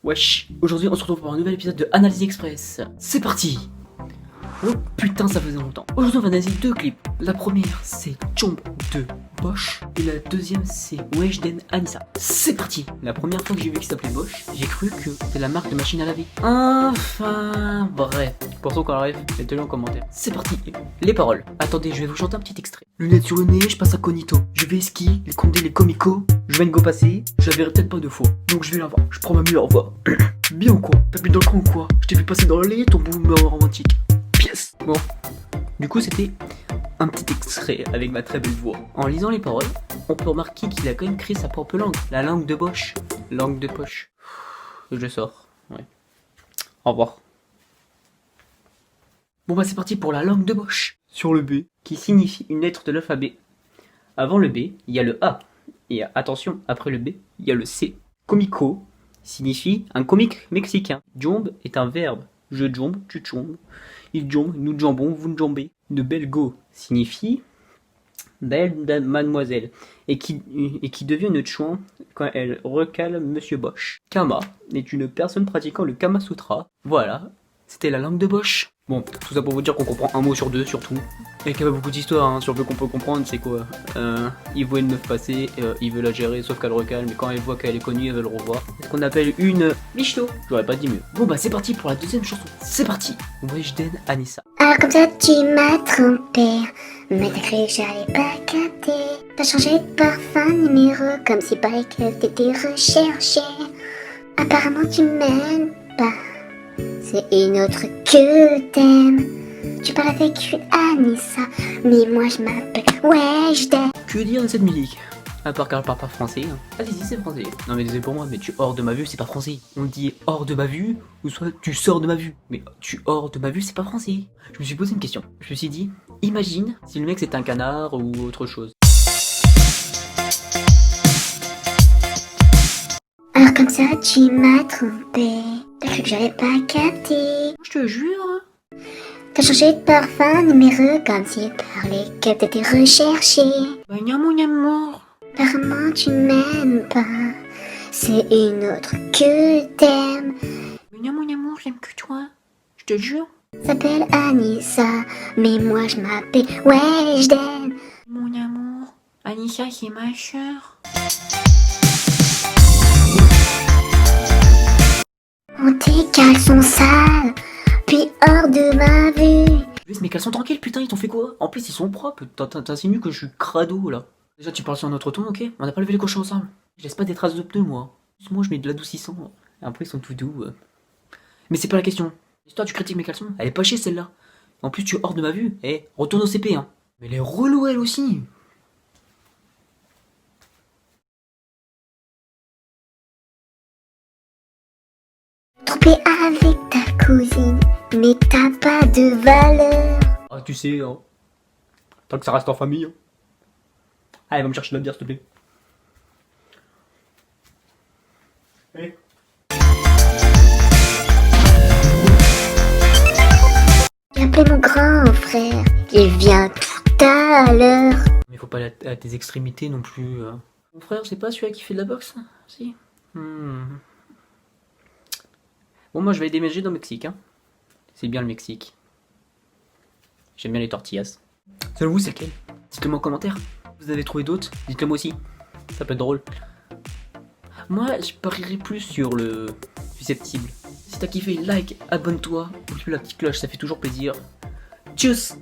Wesh, aujourd'hui on se retrouve pour un nouvel épisode de Analyse Express. C'est parti. Oh putain, ça faisait longtemps. Aujourd'hui on va analyser deux clips. La première c'est Jomb de Bosch et la deuxième c'est Weshden Anissa. C'est parti. La première fois que j'ai vu qu'il s'appelait Bosch, j'ai cru que c'était la marque de machine à laver. Enfin bref, pour ceux qui en rêvent, mettez-le en commentaire. C'est parti. Les paroles. Attendez, je vais vous chanter un petit extrait. Lunettes sur le nez, je passe à Cognito. Je vais ski, les condés, les comicos. Je vais go passer, je la verrai peut-être pas deux fois. Donc je vais la voir, je prends ma meilleure voix. Bien ou quoi? T'as bu dans le coin ou quoi? Je t'ai vu passer dans l'allée, ton boomer romantique. Pièce. Bon. Du coup c'était un petit extrait avec ma très belle voix. En lisant les paroles, on peut remarquer qu'il a quand même créé sa propre langue. La langue de Bosch. Langue de poche. Je sors. Ouais. Au revoir. Bon bah c'est parti pour la langue de Bosch. Sur le B, qui signifie une lettre de l'alphabet. Avant le B, il y a le A. Et attention, après le B, il y a le C. Comico signifie un comique mexicain. Jomb est un verbe. Je jombe, tu jombes. Il jombe, nous jambons, vous ne jambez. Une belle go signifie belle mademoiselle. Et qui devient une chouin quand elle recale Monsieur Bosch. Kama est une personne pratiquant le Kama Sutra. Voilà, c'était la langue de Bosch. Bon, tout ça pour vous dire qu'on comprend un mot sur deux surtout. Et qu'il y a beaucoup d'histoires, hein, sur le qu'on peut comprendre, c'est quoi il voit une meuf passer, il veut la gérer, sauf qu'elle recale, mais quand elle voit qu'elle est connue, elle veut le revoir. C'est ce qu'on appelle une michto. J'aurais pas dit mieux. Bon bah c'est parti pour la deuxième chanson. C'est parti. Weshden Anissa. Alors comme ça tu m'as trompé, mais t'as cru que j'allais pas capter. T'as changé de parfum numéro, comme si pareil que t'étais recherché. Apparemment tu m'aimes pas, c'est une autre que t'aimes. Tu parles avec une Anissa, mais moi je m'appelle Weshden. Que dire de cette musique? À part qu'elle parle pas français. Hein. Ah si c'est français. Non mais désolé pour moi, mais tu hors de ma vue c'est pas français. On dit hors de ma vue, ou soit tu sors de ma vue. Mais tu hors de ma vue c'est pas français. Je me suis posé une question. Je me suis dit, imagine si le mec c'était un canard ou autre chose. Alors comme ça tu m'as trompé, t'as cru que j'avais pas capté. Je te jure. T'as changé de parfum numéro, comme si parlait que t'étais recherché. Bah mon amour. Apparemment tu m'aimes pas, c'est une autre que t'aimes. Mais mon amour, j'aime que toi. Je te jure. S'appelle Anissa, mais moi je m'appelle Weshden. Mon amour, Anissa c'est ma soeur. Oh tes caleçons sales, puis hors de ma vue. Laisse mes caleçons tranquilles, putain, ils t'ont fait quoi? En plus, ils sont propres. T'insinues que je suis crado là. Déjà, tu parles sur un autre ton, ok? On n'a pas levé les cochons ensemble. Je laisse pas des traces de pneus, moi. Moi, je mets de l'adoucissant. Et après, ils sont tout doux. Mais c'est pas la question. Toi, tu critiques mes caleçons. Elle est pas chier celle-là. En plus, tu es hors de ma vue. Eh, retourne au CP, hein. Mais elle est relou, elle aussi. Trompé avec ta cousine, mais t'as pas de valeur. Ah, tu sais, hein. Tant que ça reste en famille. Hein. Allez, va me chercher de la bière, s'il te plaît. Allez. J'ai appelé mon grand frère, il vient tout à l'heure. Mais faut pas aller à tes extrémités non plus. Mon frère, c'est pas celui-là qui fait de la boxe? Si. Bon, moi je vais déménager dans le Mexique. Hein. C'est bien le Mexique. J'aime bien les tortillas. Selon vous, c'est lequel? Dites-le moi en commentaire. Vous avez trouvé d'autres? Dites-le moi aussi. Ça peut être drôle. Moi, je parierais plus sur le susceptible. Si t'as kiffé, like, abonne-toi, ou la petite cloche, ça fait toujours plaisir. Tchuss!